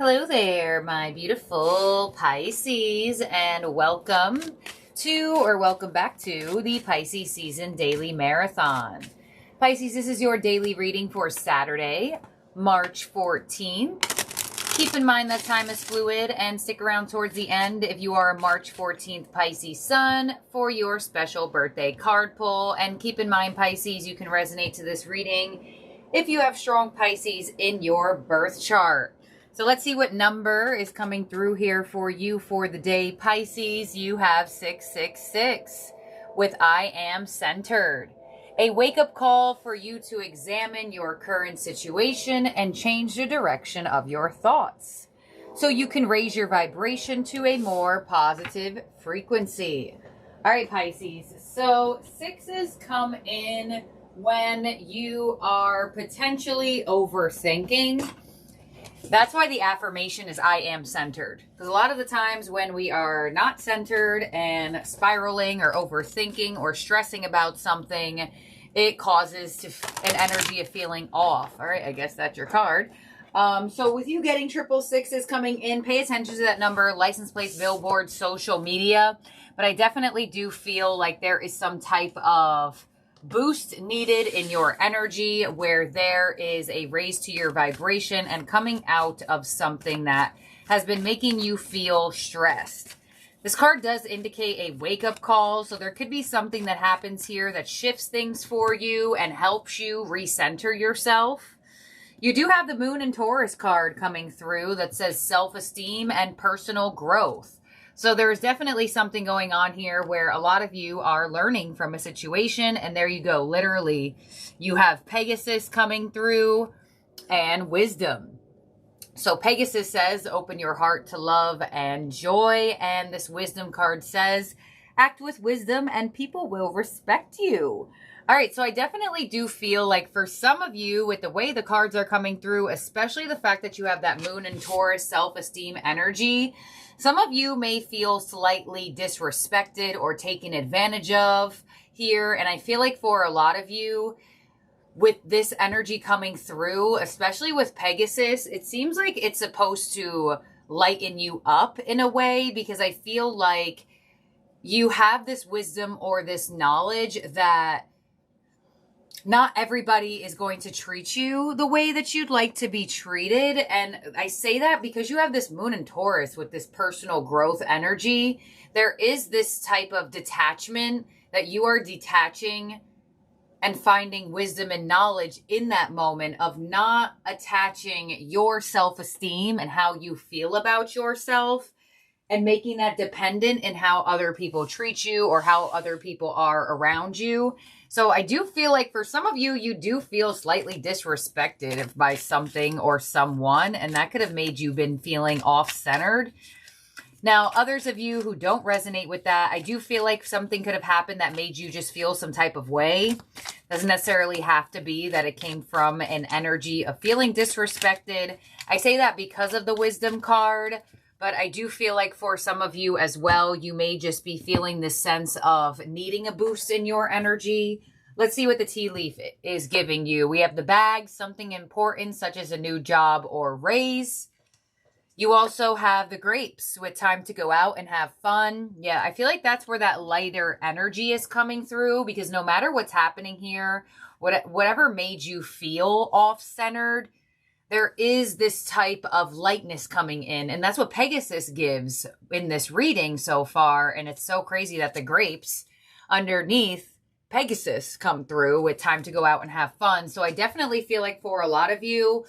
Hello there, my beautiful Pisces, and welcome back to the Pisces Season Daily Marathon. Pisces, this is your daily reading for Saturday, March 14th. Keep in mind that time is fluid and stick around towards the end if you are a March 14th Pisces Sun for your special birthday card pull. And keep in mind, Pisces, you can resonate to this reading if you have strong Pisces in your birth chart. So let's see what number is coming through here for you for the day, Pisces. You have 666 with I am centered. A wake-up call for you to examine your current situation and change the direction of your thoughts so you can raise your vibration to a more positive frequency. All right, Pisces. So sixes come in when you are potentially overthinking. That's why the affirmation is I am centered. Because a lot of the times when we are not centered and spiraling or overthinking or stressing about something, it causes an energy of feeling off. All right, I guess that's your card. So with you getting 666s coming in, pay attention to that number, license plates, billboards, social media. But I definitely do feel like there is some type of boost needed in your energy where there is a raise to your vibration and coming out of something that has been making you feel stressed. This card does indicate a wake-up call, so there could be something that happens here that shifts things for you and helps you recenter yourself. You do have the Moon and Taurus card coming through that says self-esteem and personal growth. So there's definitely something going on here where a lot of you are learning from a situation. And there you go. Literally, you have Pegasus coming through and wisdom. So Pegasus says, open your heart to love and joy. And this wisdom card says, act with wisdom and people will respect you. All right, so I definitely do feel like for some of you, with the way the cards are coming through, especially the fact that you have that Moon and Taurus self-esteem energy, some of you may feel slightly disrespected or taken advantage of here. And I feel like for a lot of you, with this energy coming through, especially with Pegasus, it seems like it's supposed to lighten you up in a way, because I feel like you have this wisdom or this knowledge that not everybody is going to treat you the way that you'd like to be treated. And I say that because you have this Moon and Taurus with this personal growth energy. There is this type of detachment that you are detaching and finding wisdom and knowledge in that moment of not attaching your self-esteem and how you feel about yourself and making that dependent in how other people treat you or how other people are around you. So I do feel like for some of you, you do feel slightly disrespected by something or someone, and that could have made you been feeling off-centered. Now, others of you who don't resonate with that, I do feel like something could have happened that made you just feel some type of way. Doesn't necessarily have to be that it came from an energy of feeling disrespected. I say that because of the wisdom card. But I do feel like for some of you as well, you may just be feeling this sense of needing a boost in your energy. Let's see what the tea leaf is giving you. We have the bag, something important such as a new job or raise. You also have the grapes with time to go out and have fun. Yeah, I feel like that's where that lighter energy is coming through, because no matter what's happening here, whatever made you feel off-centered, there is this type of lightness coming in. And that's what Pegasus gives in this reading so far. And it's so crazy that the grapes underneath Pegasus come through with time to go out and have fun. So I definitely feel like for a lot of you,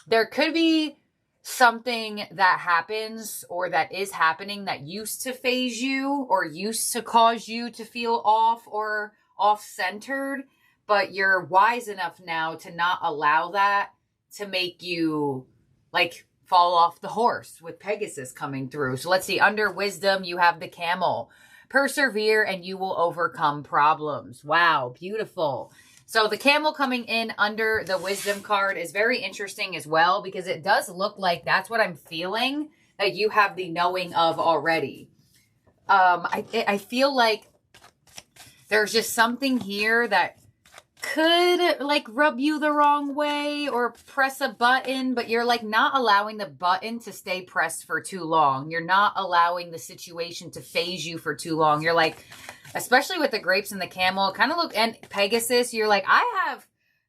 there could be something that happens or that is happening that used to phase you or used to cause you to feel off or off-centered. But you're wise enough now to not allow that to make you like fall off the horse with Pegasus coming through. So let's see, under wisdom, you have the camel. Persevere and you will overcome problems. Wow, beautiful. So the camel coming in under the wisdom card is very interesting as well, because it does look like that's what I'm feeling that you have the knowing of already. I feel like there's just something here that could like rub you the wrong way or press a button, but you're like not allowing the button to stay pressed for too long. You're not allowing the situation to phase you for too long. You're like, especially with the grapes and the camel, kind of look, and Pegasus, you're like, I have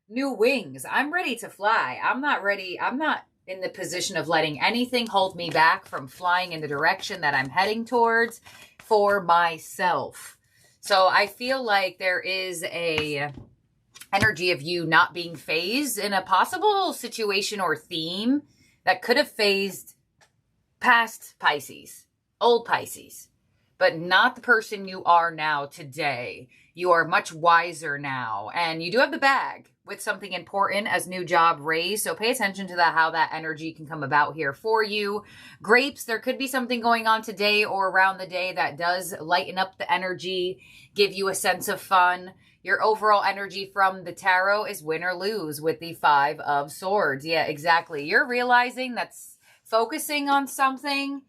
new wings. I'm ready to fly. I'm not ready. I'm not in the position of letting anything hold me back from flying in the direction that I'm heading towards for myself. So I feel like there is a energy of you not being phased in a possible situation or theme that could have phased past Pisces, old Pisces, but not the person you are now today. You are much wiser now, and you do have the bag with something important as new job raise. So pay attention to that, how that energy can come about here for you. Grapes, there could be something going on today or around the day that does lighten up the energy, give you a sense of fun. Your overall energy from the tarot is win or lose with the 5 of Swords. Yeah, exactly. You're realizing that focusing on something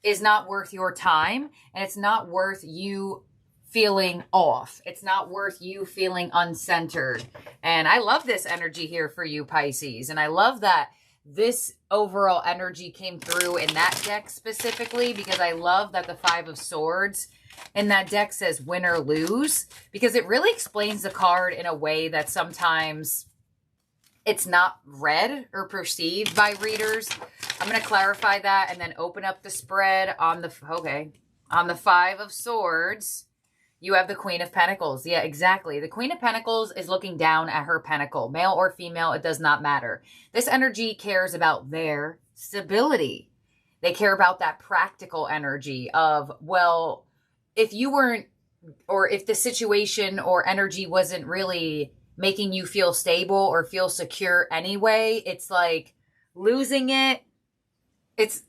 is not worth your time, and it's not worth you feeling off. It's not worth you feeling uncentered. And I love this energy here for you, Pisces. And I love that this overall energy came through in that deck specifically, because I love that the 5 of Swords in that deck says win or lose, because it really explains the card in a way that sometimes it's not read or perceived by readers. I'm going to clarify that and then open up the spread on the, on the 5 of Swords. You have the Queen of Pentacles. Yeah, exactly. The Queen of Pentacles is looking down at her pentacle. Male or female, it does not matter. This energy cares about their stability. They care about that practical energy of, well, if you weren't, or if the situation or energy wasn't really making you feel stable or feel secure anyway, it's like losing it, is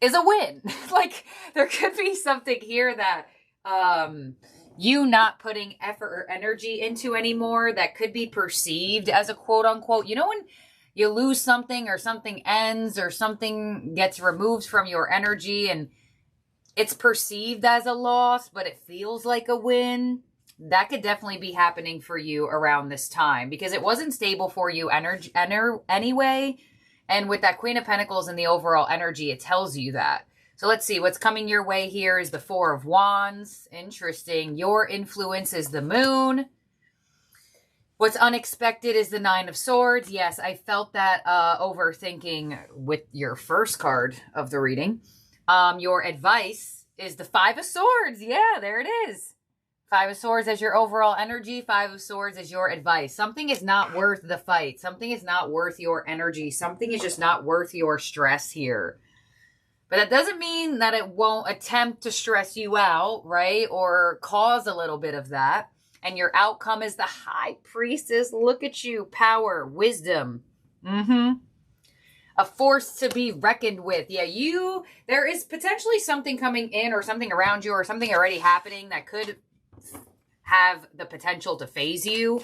a win. Like there could be something here that you not putting effort or energy into anymore that could be perceived as a quote unquote, you know, when you lose something or something ends or something gets removed from your energy and it's perceived as a loss, but it feels like a win. That could definitely be happening for you around this time because it wasn't stable for you anyway. And with that Queen of Pentacles and the overall energy, it tells you that. So let's see, what's coming your way here is the 4 of Wands. Interesting. Your influence is the Moon. What's unexpected is the 9 of Swords. Yes, I felt that overthinking with your first card of the reading. Your advice is the 5 of Swords. Yeah, there it is. 5 of Swords as your overall energy. 5 of Swords as your advice. Something is not worth the fight. Something is not worth your energy. Something is just not worth your stress here. But that doesn't mean that it won't attempt to stress you out, right? Or cause a little bit of that. And your outcome is the High Priestess. Look at you. Power, wisdom. A force to be reckoned with. Yeah, there is potentially something coming in or something around you or something already happening that could have the potential to phase you.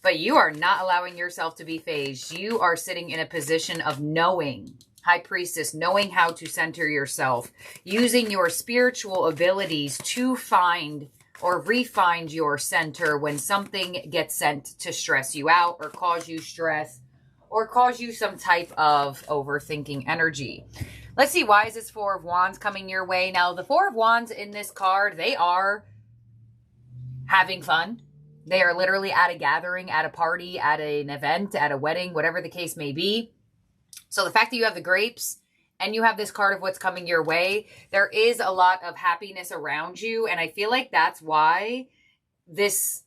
But you are not allowing yourself to be phased. You are sitting in a position of knowing. High Priestess, knowing how to center yourself, using your spiritual abilities to find or re-find your center when something gets sent to stress you out or cause you stress or cause you some type of overthinking energy. Let's see, why is this 4 of Wands coming your way? Now, the 4 of Wands in this card, they are having fun. They are literally at a gathering, at a party, at an event, at a wedding, whatever the case may be. So the fact that you have the grapes and you have this card of what's coming your way, there is a lot of happiness around you. And I feel like that's why this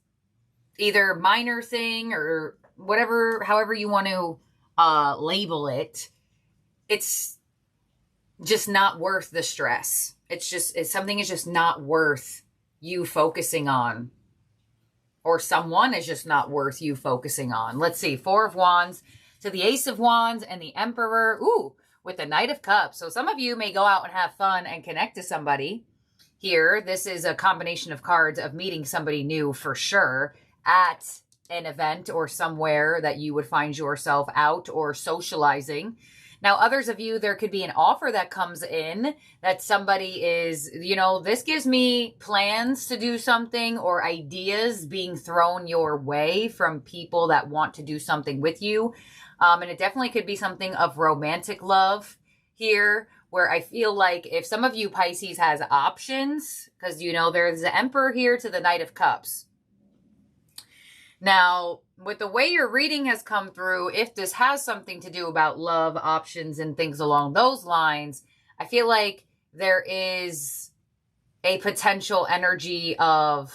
either minor thing or whatever, however you want to label it, it's just not worth the stress. Something is just not worth you focusing on. Or someone is just not worth you focusing on. Let's see, 4 of Wands to the Ace of Wands and the Emperor. Ooh, with the Knight of Cups. So some of you may go out and have fun and connect to somebody here. This is a combination of cards of meeting somebody new for sure at an event or somewhere that you would find yourself out or socializing. Now, others of you, there could be an offer that comes in that somebody is, you know, this gives me plans to do something or ideas being thrown your way from people that want to do something with you. And it definitely could be something of romantic love here, where I feel like if some of you Pisces has options, because, you know, there's the Emperor here to the Knight of Cups. Now, with the way your reading has come through, if this has something to do about love, options, and things along those lines, I feel like there is a potential energy of,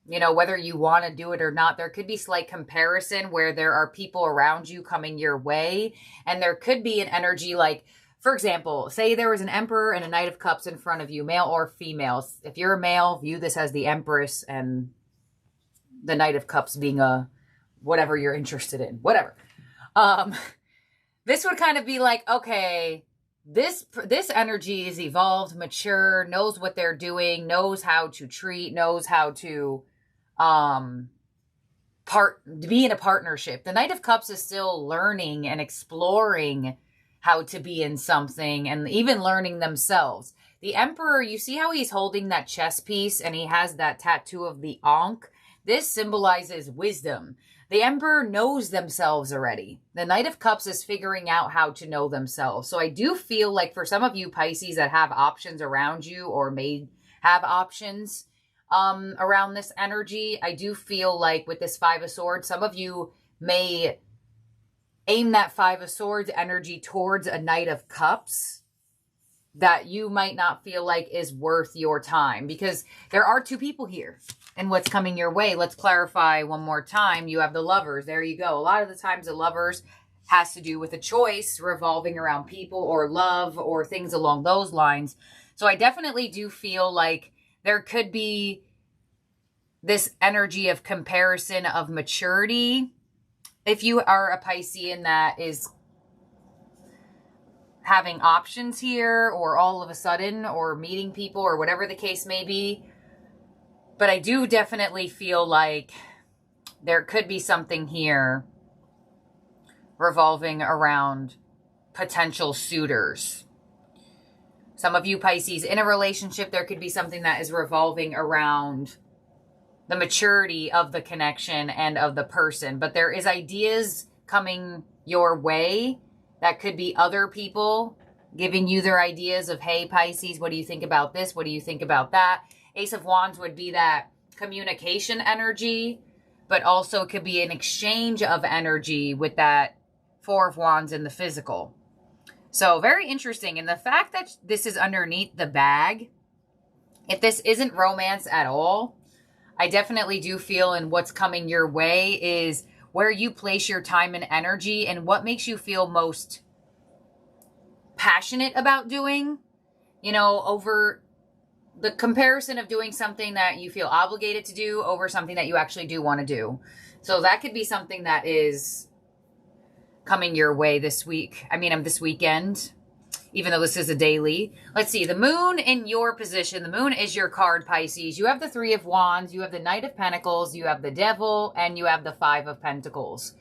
you know, whether you want to do it or not. There could be slight comparison where there are people around you coming your way, and there could be an energy like, for example, say there was an Emperor and a Knight of Cups in front of you, male or female. If you're a male, view this as the Empress and the Knight of Cups being a whatever you're interested in, whatever. This would kind of be like, okay, this energy is evolved, mature, knows what they're doing, knows how to treat, knows how to be in a partnership. The Knight of Cups is still learning and exploring how to be in something and even learning themselves. The Emperor, you see how he's holding that chess piece and he has that tattoo of the Ankh? This symbolizes wisdom. The Emperor knows themselves already. The Knight of Cups is figuring out how to know themselves. So I do feel like for some of you Pisces that have options around you or may have options around this energy, I do feel like with this Five of Swords, some of you may aim that Five of Swords energy towards a Knight of Cups that you might not feel like is worth your time, because there are two people here and what's coming your way. Let's clarify one more time. You have the Lovers. There you go. A lot of the times the Lovers has to do with a choice revolving around people or love or things along those lines. So I definitely do feel like there could be this energy of comparison, of maturity. If you are a Piscean that is having options here or all of a sudden or meeting people or whatever the case may be. But I do definitely feel like there could be something here revolving around potential suitors. Some of you Pisces in a relationship, there could be something that is revolving around the maturity of the connection and of the person. But there is ideas coming your way that could be other people giving you their ideas of, hey, Pisces, what do you think about this? What do you think about that? Ace of Wands would be that communication energy, but also could be an exchange of energy with that Four of Wands in the physical. So very interesting. And the fact that this is underneath the bag, if this isn't romance at all, I definitely do feel in what's coming your way is where you place your time and energy and what makes you feel most passionate about doing, you know, over the comparison of doing something that you feel obligated to do over something that you actually do want to do. So that could be something that is coming your way this week. I mean, this weekend, even though this is a daily. Let's see, the moon in your position. The moon is your card, Pisces. You have the Three of Wands, you have the Knight of Pentacles, you have the Devil, and you have the Five of Pentacles.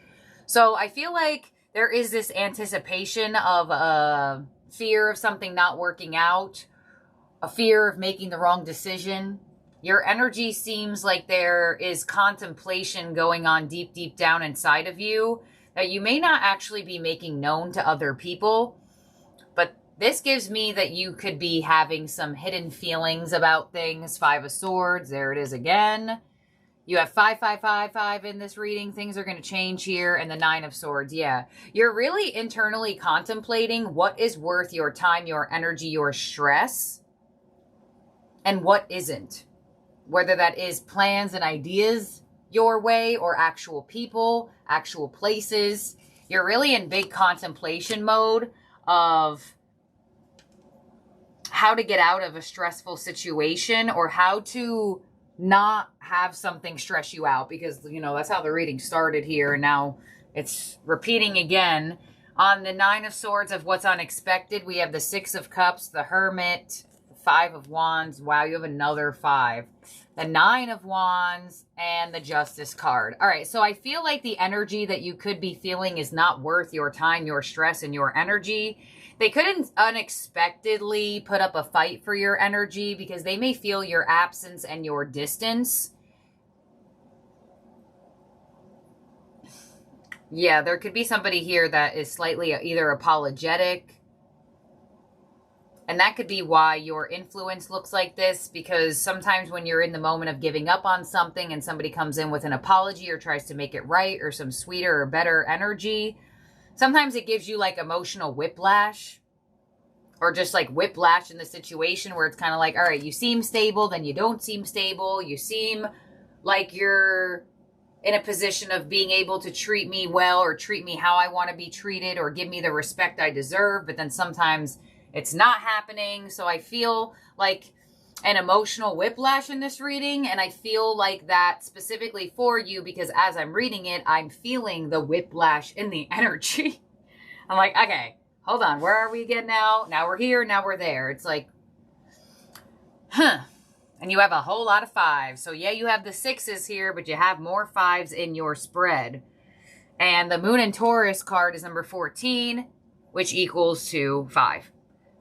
So I feel like there is this anticipation of a fear of something not working out, a fear of making the wrong decision. Your energy seems like there is contemplation going on deep, deep down inside of you that you may not actually be making known to other people. But this gives me that you could be having some hidden feelings about things. Five of Swords, there it is again. You have 5 in this reading. Things are going to change here. And the Nine of Swords, yeah. You're really internally contemplating what is worth your time, your energy, your stress, and what isn't. Whether that is plans and ideas your way or actual people, actual places. You're really in big contemplation mode of how to get out of a stressful situation or how to not have something stress you out, because, you know, that's how the reading started here. And now it's repeating again. On the Nine of Swords of what's unexpected, we have the Six of Cups, the Hermit, the Five of Wands. Wow, you have another 5. The 9 of Wands and the Justice card. All right, so I feel like the energy that you could be feeling is not worth your time, your stress, and your energy. They couldn't unexpectedly put up a fight for your energy because they may feel your absence and your distance. Yeah, there could be somebody here that is slightly either apologetic. And that could be why your influence looks like this, because sometimes when you're in the moment of giving up on something and somebody comes in with an apology or tries to make it right or some sweeter or better energy, sometimes it gives you like emotional whiplash, or just like whiplash in the situation where it's kind of like, all right, you seem stable, then you don't seem stable. You seem like you're in a position of being able to treat me well or treat me how I want to be treated or give me the respect I deserve. But then sometimes it's not happening. So I feel like an emotional whiplash in this reading. And I feel like that specifically for you because as I'm reading it, I'm feeling the whiplash in the energy. I'm like, okay, hold on. Where are we again now? Now we're here. Now we're there. It's like, and you have a whole lot of 5s. So yeah, you have the 6s here, but you have more 5s in your spread. And the Moon in Taurus card is number 14, which equals to 5.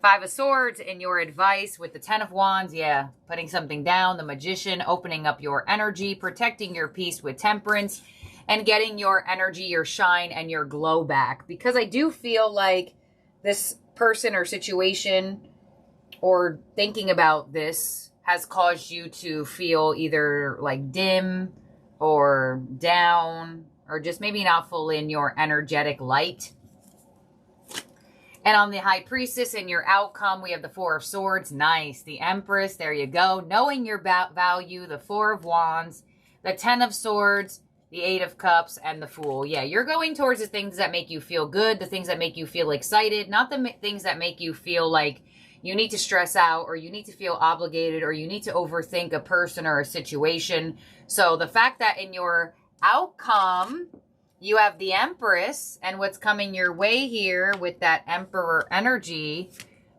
5 of Swords in your advice with the 10 of Wands. Yeah, putting something down. The Magician, opening up your energy, protecting your peace with Temperance, and getting your energy, your shine, and your glow back. Because I do feel like this person or situation or thinking about this has caused you to feel either like dim or down or just maybe not full in your energetic light. And on the High Priestess and your outcome, we have the 4 of Swords. Nice. The Empress. There you go. Knowing your value. The 4 of Wands. The 10 of Swords. The 8 of Cups. And the Fool. Yeah, you're going towards the things that make you feel good. The things that make you feel excited. Not the things that make you feel like you need to stress out or you need to feel obligated or you need to overthink a person or a situation. So the fact that in your outcome you have the Empress and what's coming your way here with that Emperor energy,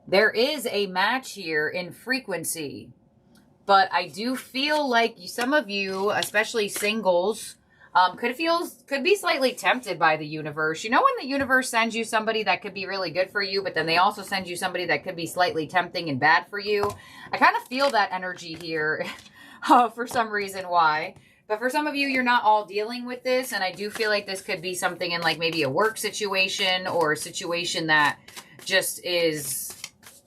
there is a match here in frequency. But I do feel like some of you, especially singles, could be slightly tempted by the universe. You know when the universe sends you somebody that could be really good for you, but then they also send you somebody that could be slightly tempting and bad for you? I kind of feel that energy here for some reason why. But for some of you, you're not all dealing with this. And I do feel like this could be something in like maybe a work situation or a situation that just is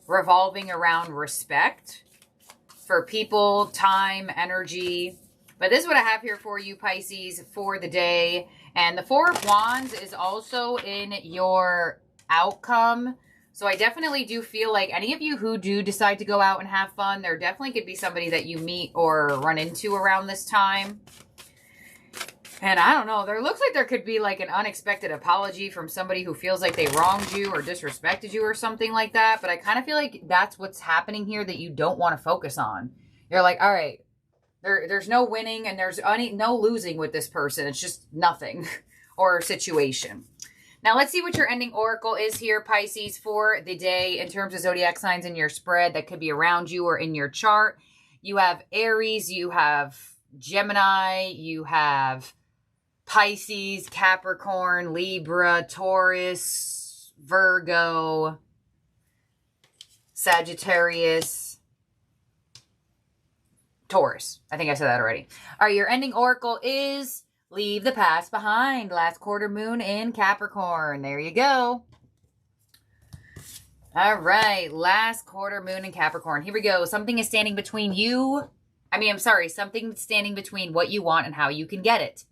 revolving around respect for people, time, energy. But this is what I have here for you, Pisces, for the day. And the 4 of Wands is also in your outcome. So I definitely do feel like any of you who do decide to go out and have fun, there definitely could be somebody that you meet or run into around this time. And I don't know, there looks like there could be like an unexpected apology from somebody who feels like they wronged you or disrespected you or something like that. But I kind of feel like that's what's happening here that you don't want to focus on. You're like, all right, there's no winning and there's no losing with this person. It's just nothing or situation. Now, let's see what your ending oracle is here, Pisces, for the day in terms of zodiac signs in your spread that could be around you or in your chart. You have Aries, you have Gemini, you have Pisces, Capricorn, Libra, Taurus, Virgo, Sagittarius, Taurus. I think I said that already. All right, your ending oracle is leave the past behind. Last quarter moon in Capricorn. There you go. All right, last quarter moon in Capricorn. Here we go. Something is standing between you. Something standing between what you want and how you can get it.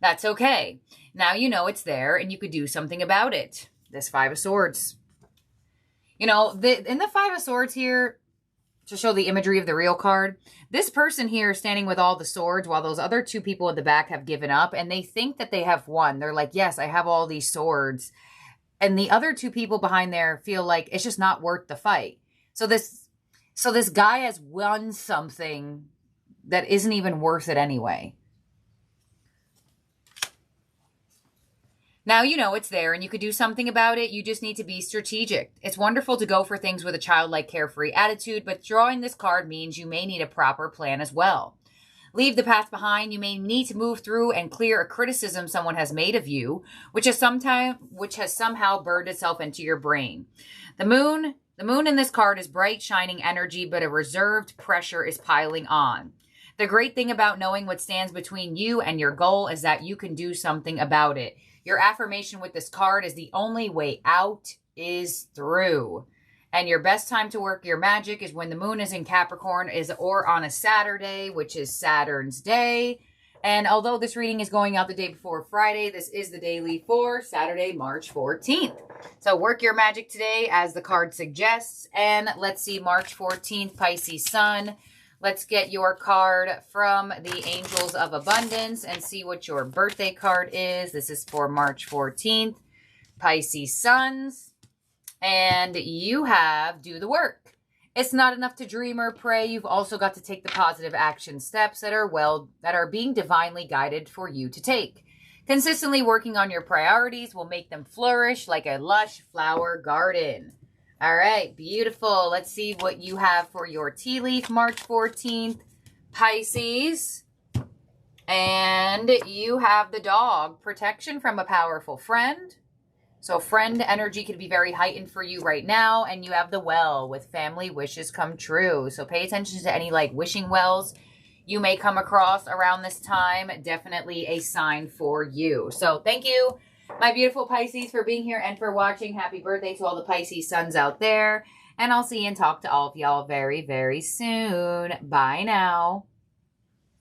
That's okay. Now you know it's there and you could do something about it. This 5 of Swords. You know, in the 5 of Swords here, to show the imagery of the real card, this person here is standing with all the swords while those other 2 people at the back have given up and they think that they have won. They're like, yes, I have all these swords. And the other 2 people behind there feel like it's just not worth the fight. So this guy has won something that isn't even worth it anyway. Now you know it's there and you could do something about it. You just need to be strategic. It's wonderful to go for things with a childlike, carefree attitude, but drawing this card means you may need a proper plan as well. Leave the past behind. You may need to move through and clear a criticism someone has made of you, which has somehow burned itself into your brain. The moon in this card is bright, shining energy, but a reserved pressure is piling on. The great thing about knowing what stands between you and your goal is that you can do something about it. Your affirmation with this card is the only way out is through. And your best time to work your magic is when the moon is in Capricorn or on a Saturday, which is Saturn's day. And although this reading is going out the day before Friday, this is the daily for Saturday, March 14th. So work your magic today as the card suggests. And let's see, March 14th, Pisces Sun. Let's get your card from the Angels of Abundance and see what your birthday card is. This is for March 14th, Pisces Suns. And you have do the work. It's not enough to dream or pray. You've also got to take the positive action steps that are being divinely guided for you to take. Consistently working on your priorities will make them flourish like a lush flower garden. All right, beautiful. Let's see what you have for your tea leaf, March 14th, Pisces. And you have the dog, protection from a powerful friend. So friend energy could be very heightened for you right now. And you have the well with family wishes come true. So pay attention to any like wishing wells you may come across around this time. Definitely a sign for you. So thank you, my beautiful Pisces, for being here and for watching. Happy birthday to all the Pisces suns out there. And I'll see and talk to all of y'all very, very soon. Bye now.